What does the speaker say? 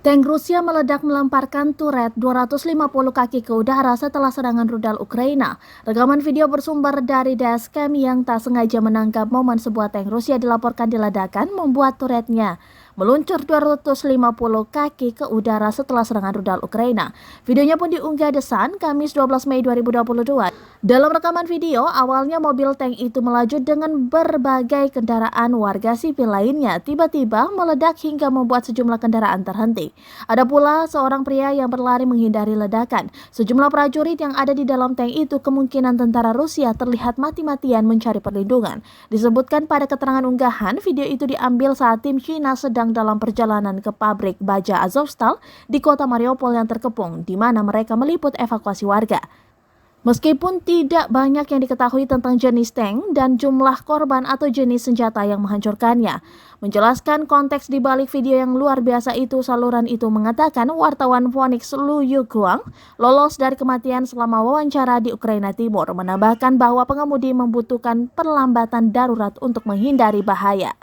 Tank Rusia meledak melemparkan turret 250 kaki ke udara setelah serangan rudal Ukraina. Rekaman video bersumber dari Dashcam yang tak sengaja menangkap momen sebuah tank Rusia dilaporkan diledakkan membuat turretnya meluncur 250 kaki ke udara setelah serangan rudal Ukraina. Videonya pun diunggah The Sun Kamis 12 Mei 2022. Dalam rekaman video, awalnya mobil tank itu melaju dengan berbagai kendaraan warga sipil lainnya, tiba-tiba meledak hingga membuat sejumlah kendaraan terhenti. Ada pula seorang pria yang berlari menghindari ledakan. Sejumlah prajurit yang ada di dalam tank itu kemungkinan tentara Rusia terlihat mati-matian mencari perlindungan. Disebutkan pada keterangan unggahan, video itu diambil saat tim Cina sedang dalam perjalanan ke pabrik baja Azovstal di kota Mariupol yang terkepung, di mana mereka meliput evakuasi warga. Meskipun tidak banyak yang diketahui tentang jenis tank dan jumlah korban atau jenis senjata yang menghancurkannya. Menjelaskan konteks di balik video yang luar biasa itu, saluran itu mengatakan wartawan Phoenix Lu Yuguang lolos dari kematian selama wawancara di Ukraina Timur, menambahkan bahwa pengemudi membutuhkan perlambatan darurat untuk menghindari bahaya.